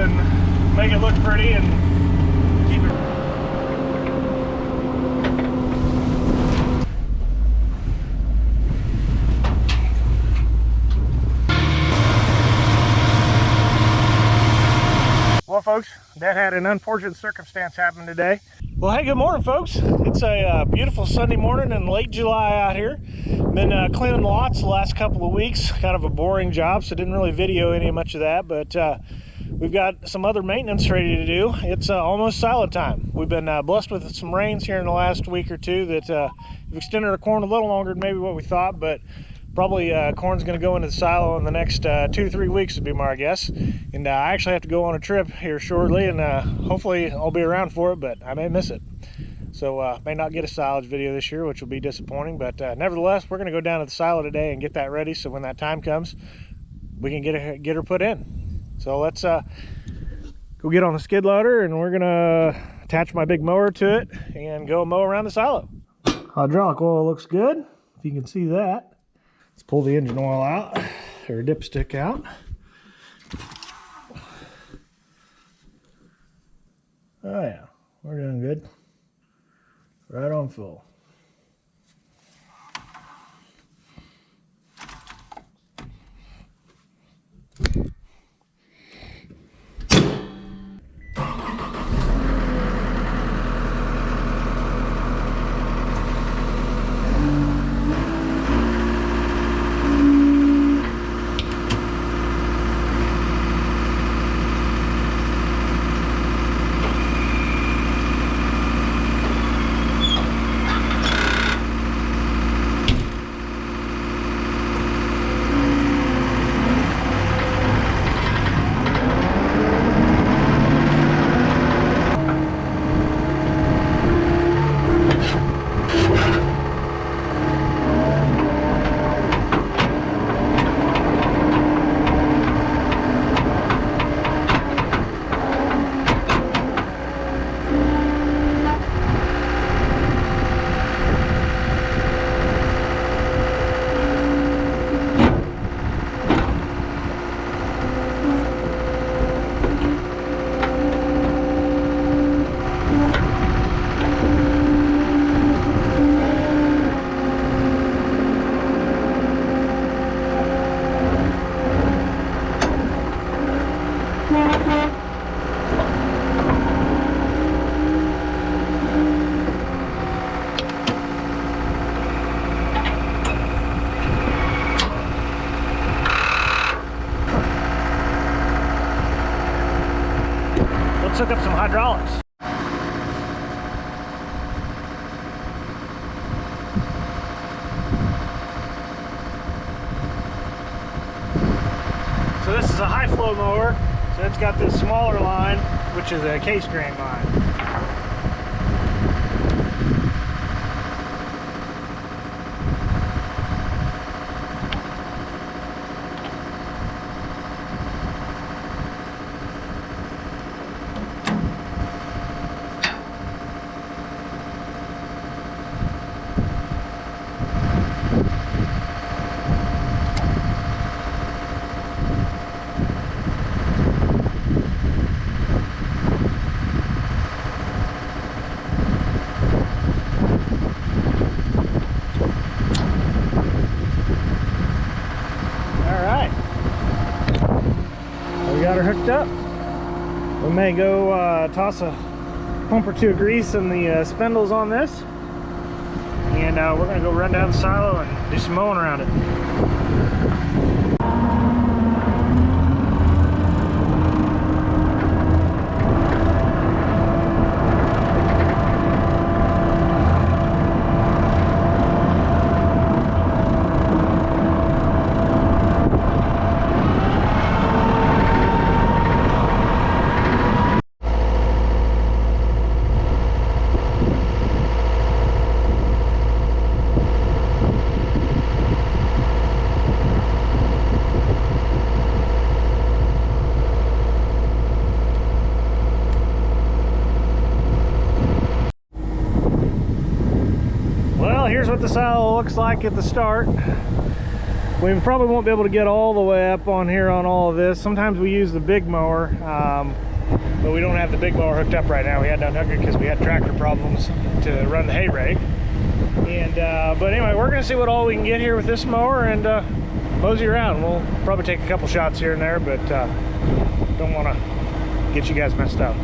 and make it look pretty and keep it. Well, folks, that had an unfortunate circumstance happen today. Well, hey, good morning, folks. It's a beautiful Sunday morning in late July out here. Been cleaning lots the last couple of weeks. Kind of a boring job, so didn't really video any much of that, but we've got some other maintenance ready to do. It's almost silo time. We've been blessed with some rains here in the last week or two that have extended our corn a little longer than maybe what we thought, but probably corn's going to go into the silo in the next 2 to 3 weeks would be my guess. And I actually have to go on a trip here shortly, and hopefully I'll be around for it, but I may miss it. So may not get a silage video this year, which will be disappointing, but nevertheless, we're going to go down to the silo today and get that ready, so when that time comes, we can get her put in. So let's go get on the skid loader, and we're going to attach my big mower to it and go mow around the silo. Hydraulic oil looks good, if you can see that. Let's pull the engine oil out, or dipstick out. Oh yeah, we're doing good. Right on full. Let's hook up some hydraulics. So this is a high flow mower, so it's got this smaller line, which is a case grain line. Got her hooked up. We may go toss a pump or two of grease in the spindles on this, and we're going to go run down the silo and do some mowing around it. Here's what the silo looks like at the start. We probably won't be able to get all the way up on here on all of this. Sometimes we use the big mower, but we don't have the big mower hooked up right now. We had to unhook it because we had tractor problems to run the hay rake. And but anyway, we're gonna see what all we can get here with this mower and mosey around. We'll probably take a couple shots here and there, but don't want to get you guys messed up.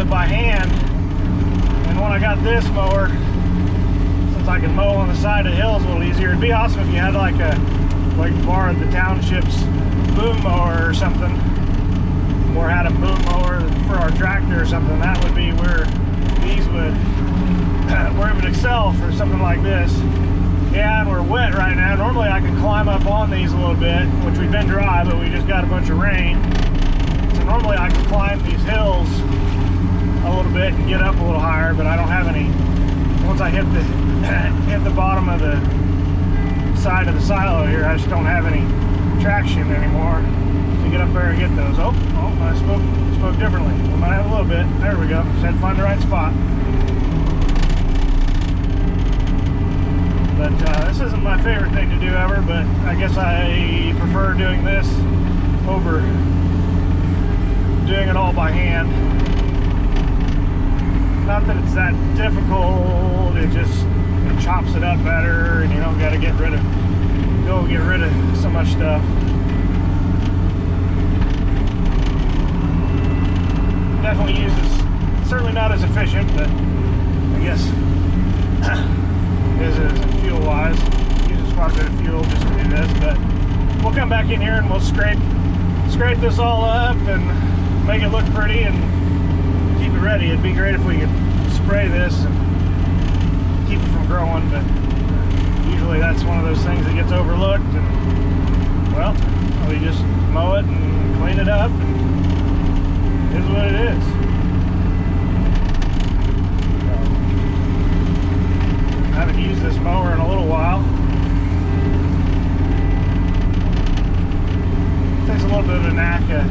By hand, and when I got this mower, since I can mow on the side of the hills a little easier, it'd be awesome if you had like borrowed the township's boom mower or something, or had a boom mower for our tractor or something. That would be where these would where it would excel for something like this. Yeah, and we're wet right now. Normally I could climb up on these a little bit, which we've been dry, but we just got a bunch of rain. So normally I could climb these hills a little bit and get up a little higher, but I don't have any. Once I hit the bottom of the side of the silo here, I just don't have any traction anymore to get up there and get those. Oh, I spoke differently. We might have a little bit. There we go. Just had to find the right spot. But this isn't my favorite thing to do ever, but I guess I prefer doing this over doing it all by hand. Not that it's that difficult, it chops it up better, and you don't got to get rid of so much stuff. Definitely certainly not as efficient, but I guess is fuel wise. Uses quite a bit of fuel just to do this, but we'll come back in here and we'll scrape this all up and make it look pretty and keep it ready. It'd be great if we could spray this and keep it from growing, but usually that's one of those things that gets overlooked, and well, we just mow it and clean it up, and it is what it is. I haven't used this mower in a little while. It takes a little bit of a knack of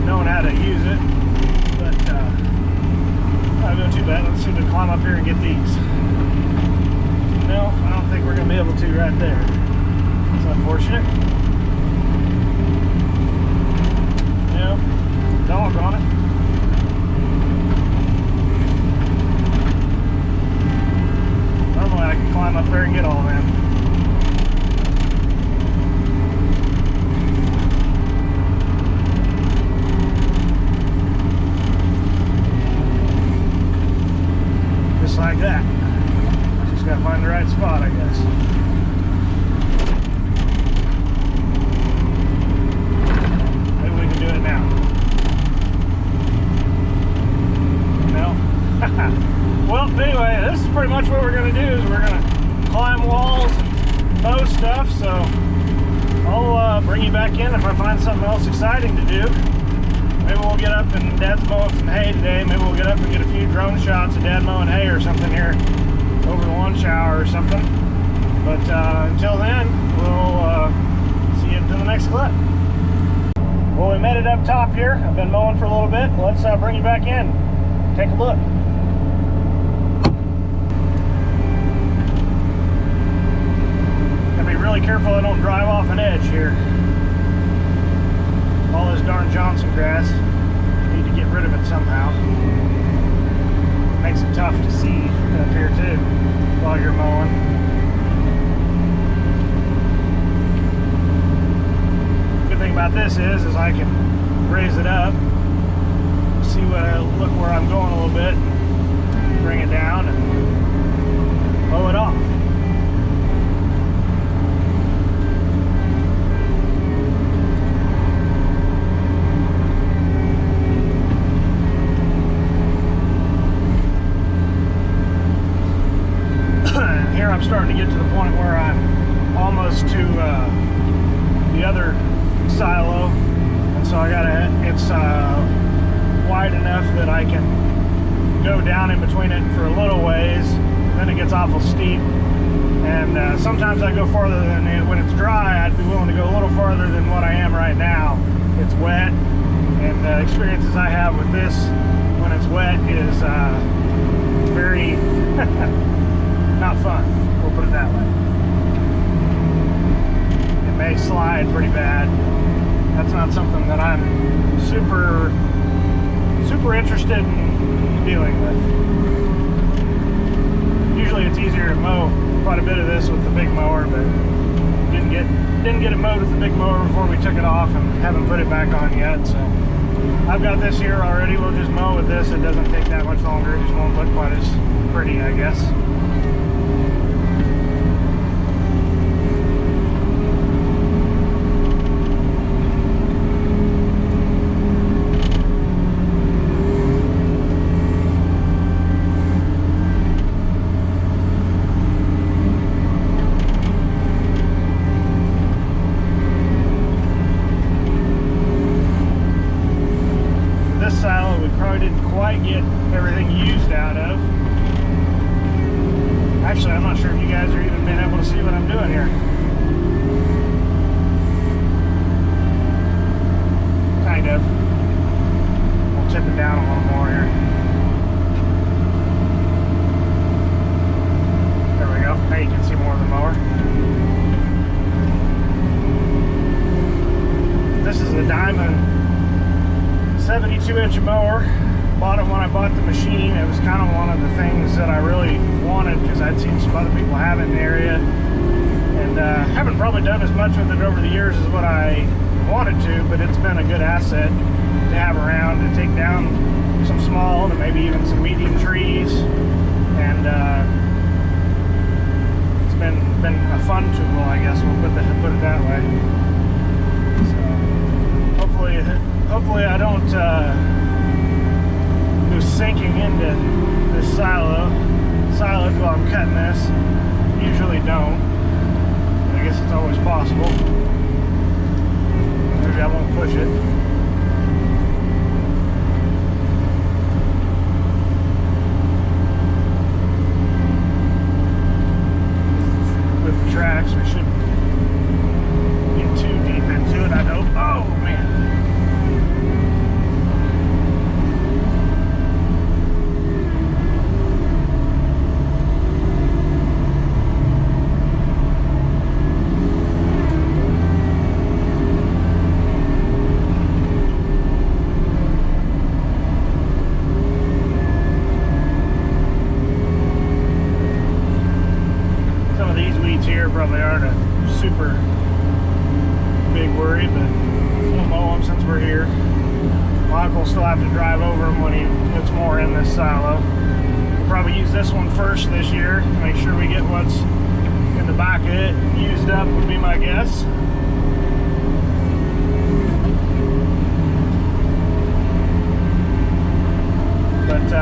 knowing how to use it, but not doing too bad. Let's see if we can climb up here and get these. No, I don't think we're going to be able to right there. It's unfortunate. No, doggone it. Normally I can climb up there and get all of them. Like that. Just gotta find the right spot, I guess. Maybe we can do it now. No? Well, anyway, this is pretty much what we're gonna do, is we're gonna climb walls and mow stuff, so I'll bring you back in if I find something else exciting to do. Maybe we'll get up and Dad's mowing some hay today. Maybe we'll get up and get a few drone shots of Dad mowing hay or something here over the lunch hour or something. But until then, we'll see you until the next clip. Well, we made it up top here. I've been mowing for a little bit. Let's bring you back in. Take a look. Gotta be really careful I don't drive off an edge here. All this darn Johnson grass. Need to get rid of it somehow. Makes it tough to see up here too while you're mowing. Good thing about this is I can raise it up, see look where I'm going a little bit, bring it down and mow it off. Here I'm starting to get to the point where I'm close to the other silo, and so it's wide enough that I can go down in between it for a little ways. Then it gets awful steep, and sometimes I go farther than it. When it's dry, I'd be willing to go a little farther than what I am right now. It's wet, and the experiences I have with this when it's wet is very not fun, we'll put it that way. It may slide pretty bad. That's not something that I'm super interested in dealing with. Usually it's easier to mow quite a bit of this with the big mower, but didn't get it mowed with the big mower before we took it off, and haven't put it back on yet. So I've got this here already. We'll just mow with this. It doesn't take that much longer. It just won't look quite as pretty, I guess. Silo we probably didn't quite get everything used out of. Actually, I'm not sure if you guys are even been able to see what I'm doing here. Kind of. We'll tip it down a little more here. There we go. Now you can see more of the mower. This is a Diamond 72-inch mower. Bought it when I bought the machine. It was kind of one of the things that I really wanted because I'd seen some other people have it in the area, and haven't probably done as much with it over the years as what I wanted to, but it's been a good asset to have around to take down some small to maybe even some medium trees, and it's been a fun tool, I guess. We'll put it that way. So hopefully I don't go sinking into this silage while I'm cutting this. Usually don't. I guess it's always possible. Maybe I won't push it. With the tracks, we shouldn't get too deep into it, I hope. Oh man. Probably aren't a super big worry, but we'll mow them since we're here. My uncle will still have to drive over them when he puts more in this silo. We'll probably use this one first this year to make sure we get what's in the back of it used up, would be my guess. But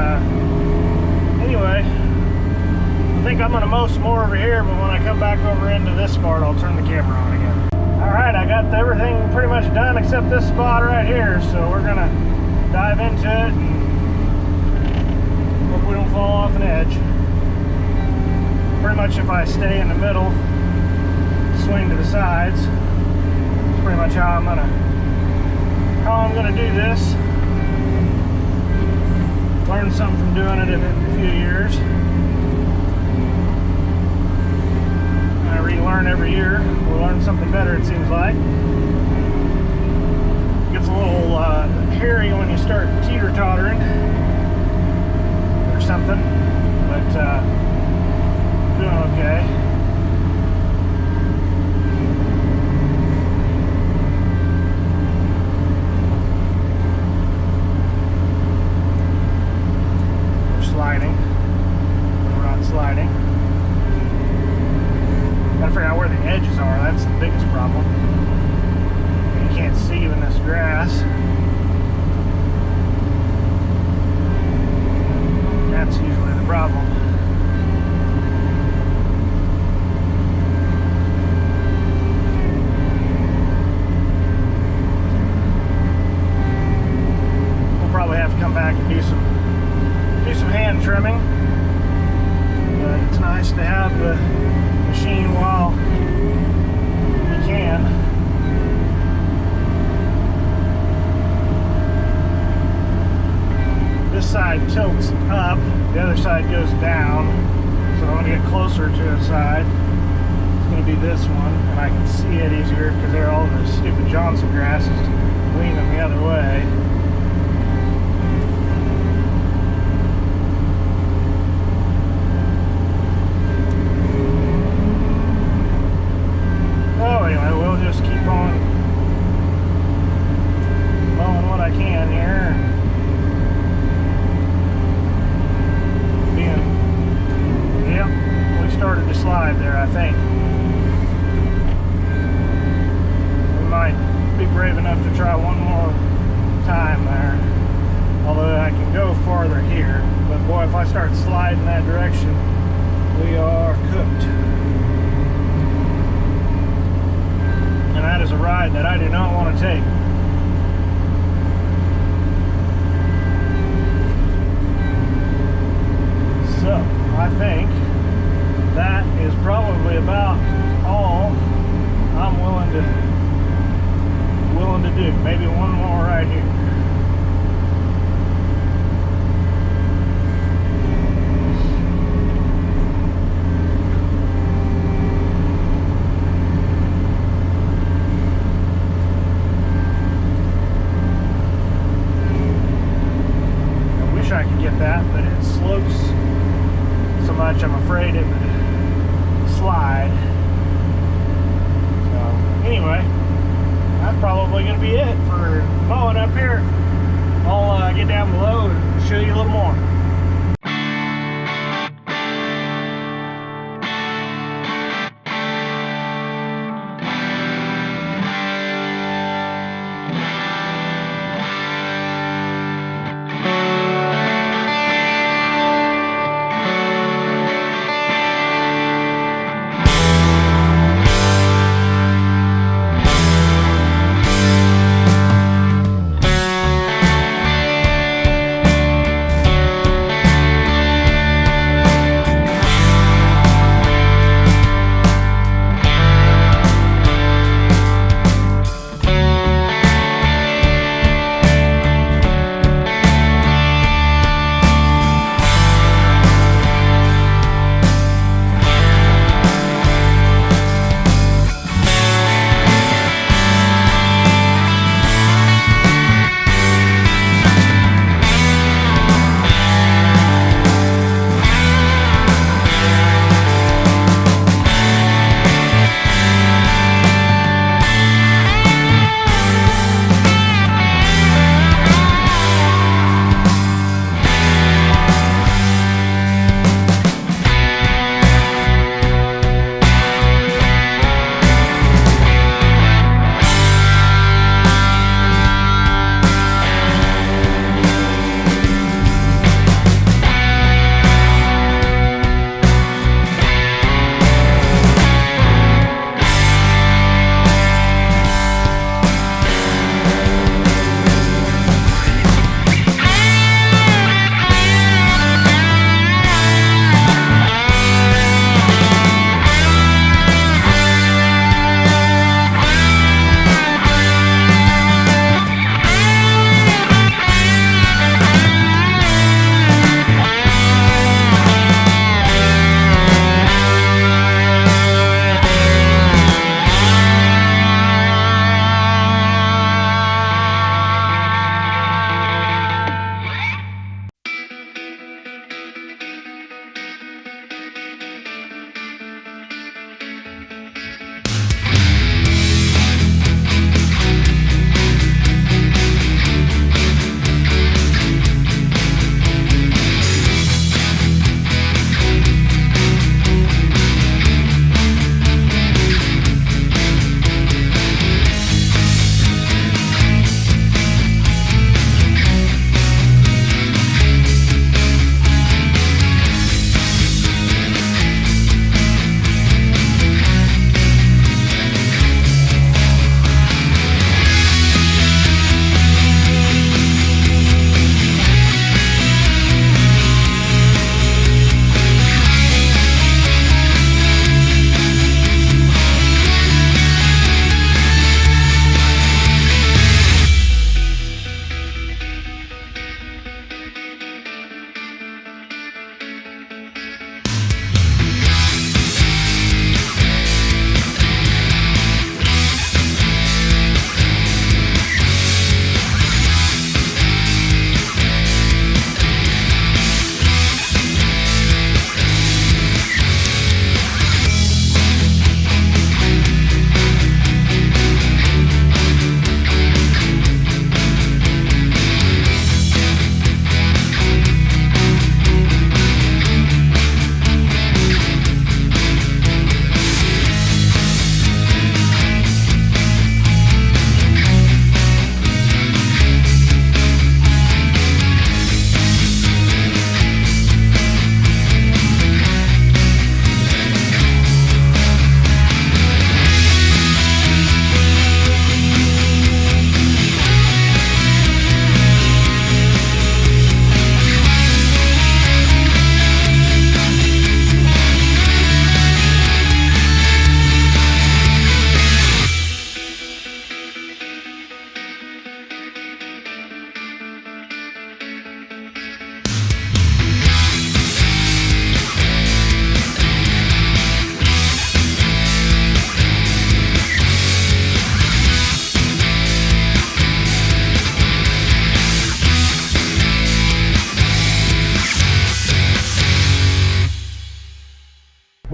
anyway, I think I'm going to mow some more over here, but when I come back over into this part, I'll turn the camera on again. Alright, I got everything pretty much done except this spot right here, so we're going to dive into it and hope we don't fall off an edge. Pretty much if I stay in the middle, swing to the sides, that's pretty much how I'm going to do this. Learned something from doing it in a few years. I relearn every year. We'll learn something better, it seems like. It gets a little hairy when you start teeter-tottering or something, but doing okay. We're sliding. We're not sliding. Gotta figure out where the edges are. That's the biggest problem. You can't see in this grass. That's usually the problem. hand trimming. But it's nice to have the machine while you can. This side tilts up, the other side goes down. So I want to get closer to the side. It's going to be this one, and I can see it easier because there are all the stupid Johnson grasses leaning the other way. Oh, anyway, we'll just keep on mowing what I can here. Yep, we started to slide there, I think. We might be brave enough to try one more time there. Although I can go farther here. But boy, if I start sliding that direction, we are cooked. And that is a ride that I do not want to take. So, I think that is probably about all I'm willing to do. Maybe one more right here. I wish I could get that, but it slopes so much I'm afraid it would slide. So anyway, that's probably going to be it for mowing up here. I'll get down below and show you a little more.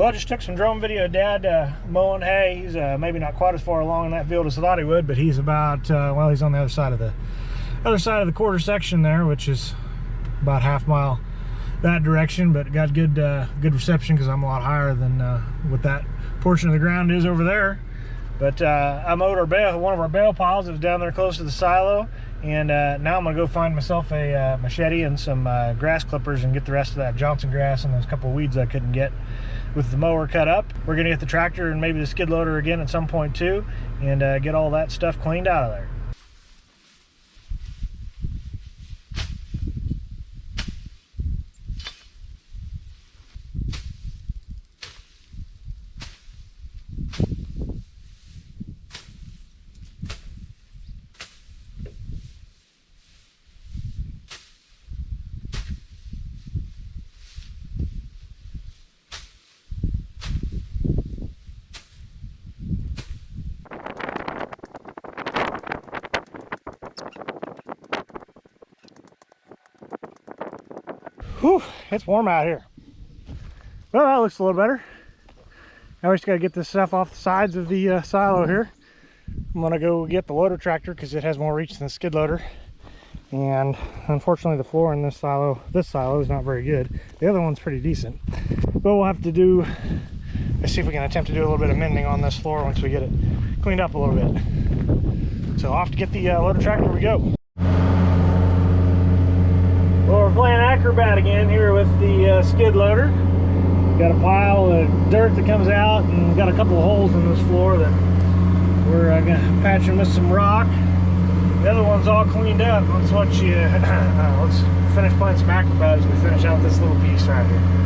Well, I just took some drone video of Dad mowing hay. He's maybe not quite as far along in that field as I thought he would, but he's about well, he's on the other side of the quarter section there, which is about half mile that direction, but got good reception because I'm a lot higher than what that portion of the ground is over there. But I mowed one of our bale piles that was down there close to the silo, and now I'm gonna go find myself a machete and some grass clippers and get the rest of that Johnson grass and those couple of weeds I couldn't get with the mower cut up. We're gonna get the tractor and maybe the skid loader again at some point too, and get all that stuff cleaned out of there. Whew, it's warm out here. Well, that looks a little better. Now we just gotta get this stuff off the sides of the silo here. I'm gonna go get the loader tractor because it has more reach than the skid loader. And unfortunately the floor in this silo is not very good. The other one's pretty decent. But we'll have to do, let's see if we can attempt to do a little bit of mending on this floor once we get it cleaned up a little bit. So off to get the loader tractor we go. Well, we're playing acrobat again here with the skid loader. Got a pile of dirt that comes out and got a couple of holes in this floor that we're gonna patch them with some rock. The other one's all cleaned up. Let's finish playing some acrobat as we finish out this little piece right here.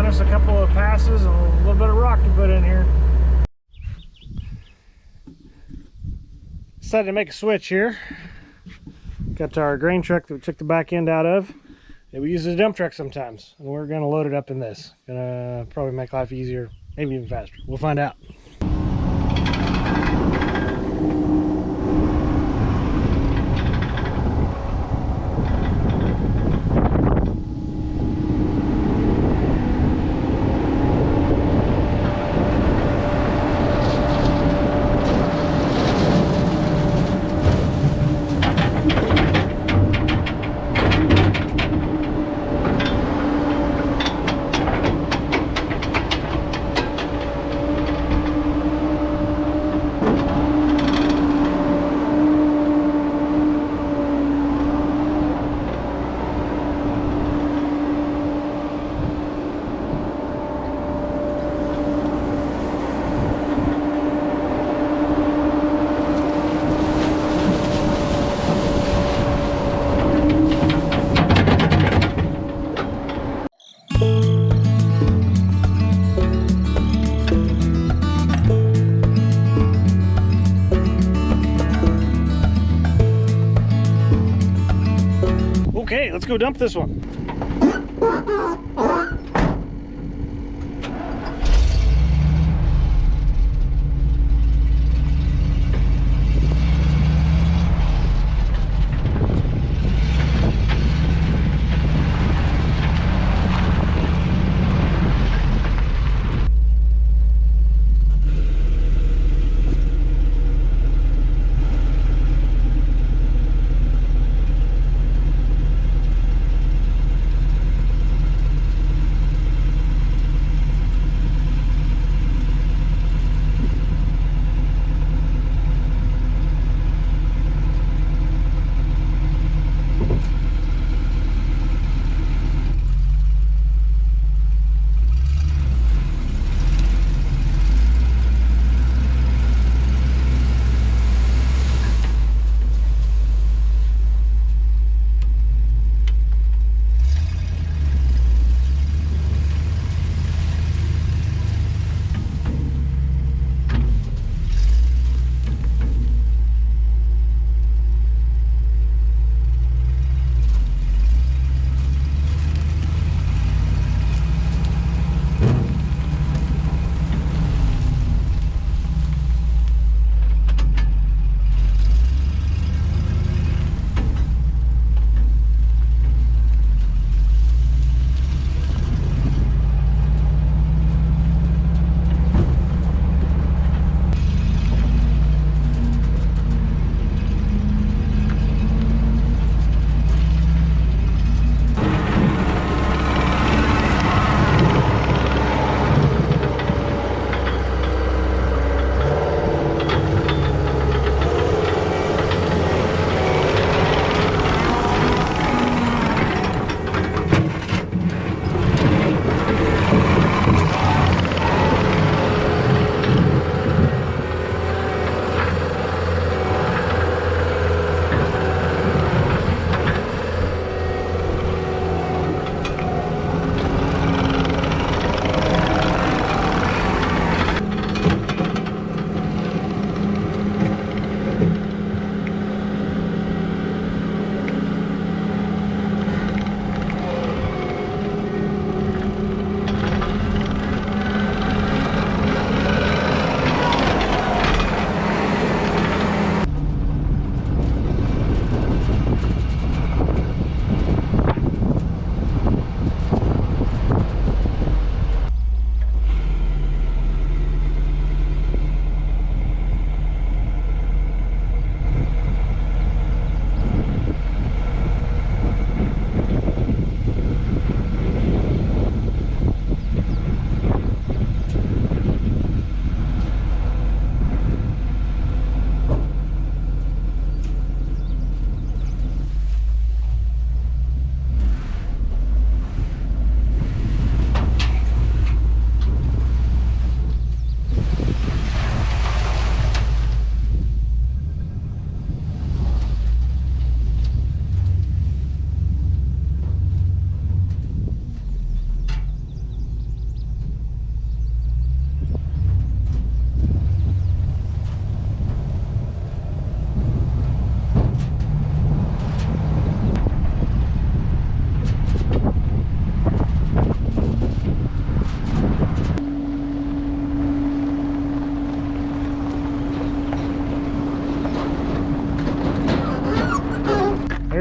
run us a couple of passes and a little bit of rock to put in here. Decided to make a switch here. Got our grain truck that we took the back end out of. And we use a dump truck sometimes, and we're gonna load it up in this. Gonna probably make life easier, maybe even faster. We'll find out. Okay, let's go dump this one.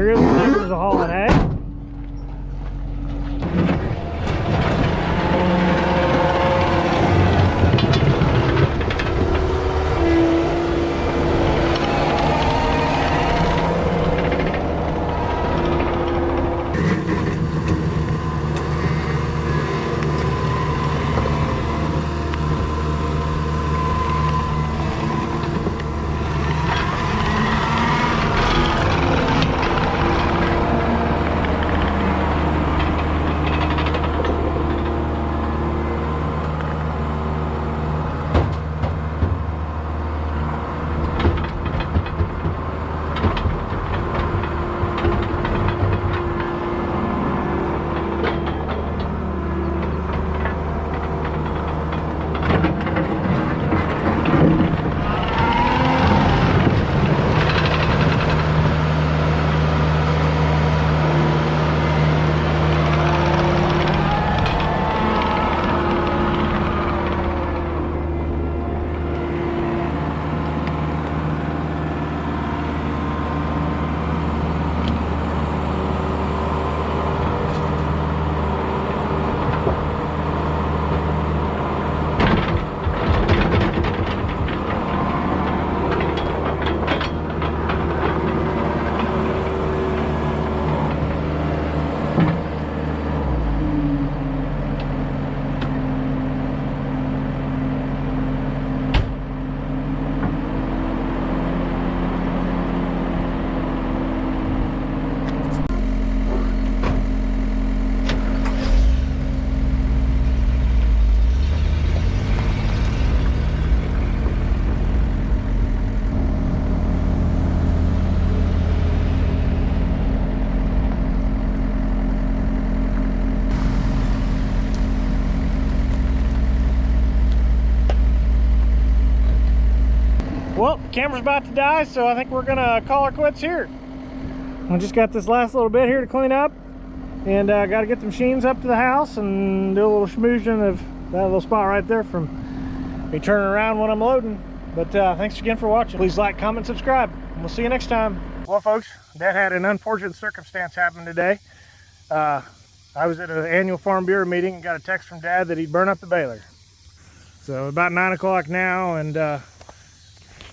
Here is the neighbors hauling hay. Well, the camera's about to die, so I think we're gonna call our quits here. I just got this last little bit here to clean up, and got to get the machines up to the house and do a little schmoozing of that little spot right there from me turning around when I'm loading. But thanks again for watching. Please like, comment, subscribe, and we'll see you next time. Well, folks, Dad had an unfortunate circumstance happen today. I was at an annual Farm Bureau meeting and got a text from Dad that he'd burn up the baler. So about 9 o'clock now, and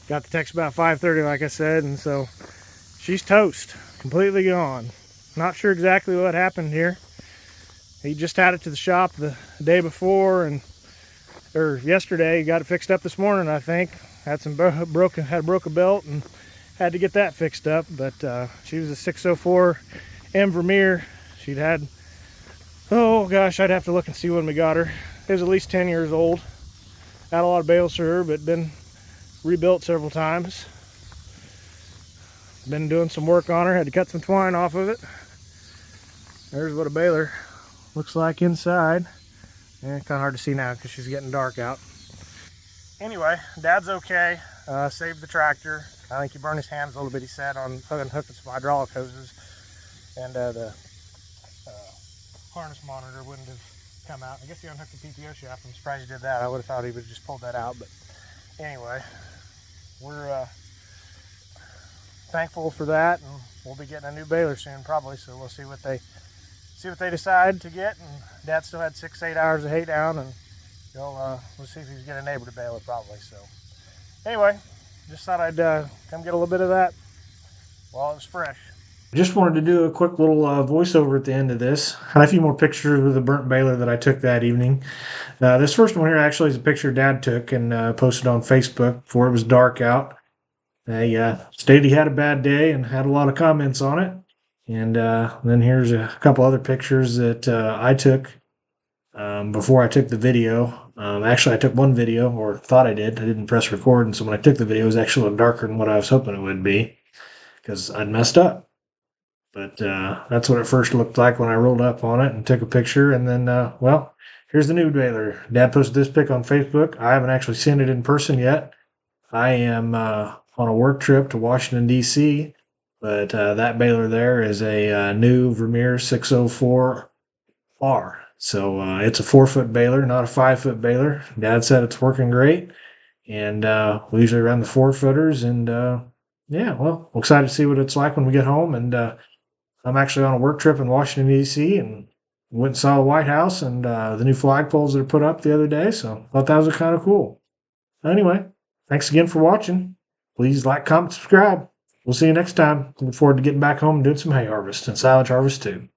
got the text about 5:30, like I said, and so she's toast, completely gone. Not sure exactly what happened here. He just had it to the shop the day before, or yesterday. He got it fixed up this morning, I think. Had a broken belt and had to get that fixed up. But she was a 604 M Vermeer. She'd had, oh gosh, I'd have to look and see when we got her. It was at least 10 years old. Had a lot of bales for her, but been rebuilt several times. Been doing some work on her. Had to cut some twine off of it. There's what a baler looks like inside. And it's kind of hard to see now because she's getting dark out. Anyway, Dad's okay. Saved the tractor. I think he burned his hands a little bit, he said, on hooking some hydraulic hoses. And the harness monitor wouldn't have come out. I guess he unhooked the PTO shaft. I'm surprised he did that. I would have thought he would have just pulled that out. But anyway, we're thankful for that, and we'll be getting a new baler soon probably, so we'll see what they decide to get. And Dad still had 6-8 hours of hay down, and we'll see if he's getting a neighbor to bale it probably. So anyway, just thought I'd come get a little bit of that while it was fresh. Just wanted to do a quick little voiceover at the end of this. Had a few more pictures of the burnt baler that I took that evening. This first one here actually is a picture Dad took and posted on Facebook before it was dark out. He stated he had a bad day and had a lot of comments on it. And then here's a couple other pictures that I took before I took the video. Actually, I took one video, or thought I did. I didn't press record, and so when I took the video, it was actually a little darker than what I was hoping it would be because I'd messed up. But that's what it first looked like when I rolled up on it and took a picture. And then, well, here's the new baler. Dad posted this pic on Facebook. I haven't actually seen it in person yet. I am on a work trip to Washington, D.C., but that baler there is a new Vermeer 604R. So it's a 4-foot baler, not a 5-foot baler. Dad said it's working great. And we usually run the 4-footers. And yeah, well, we're excited to see what it's like when we get home. And I'm actually on a work trip in Washington, D.C., and went and saw the White House and the new flagpoles that are put up the other day. So I thought that was kind of cool. Anyway, thanks again for watching. Please like, comment, subscribe. We'll see you next time. Look forward to getting back home and doing some hay harvest and silage harvest too.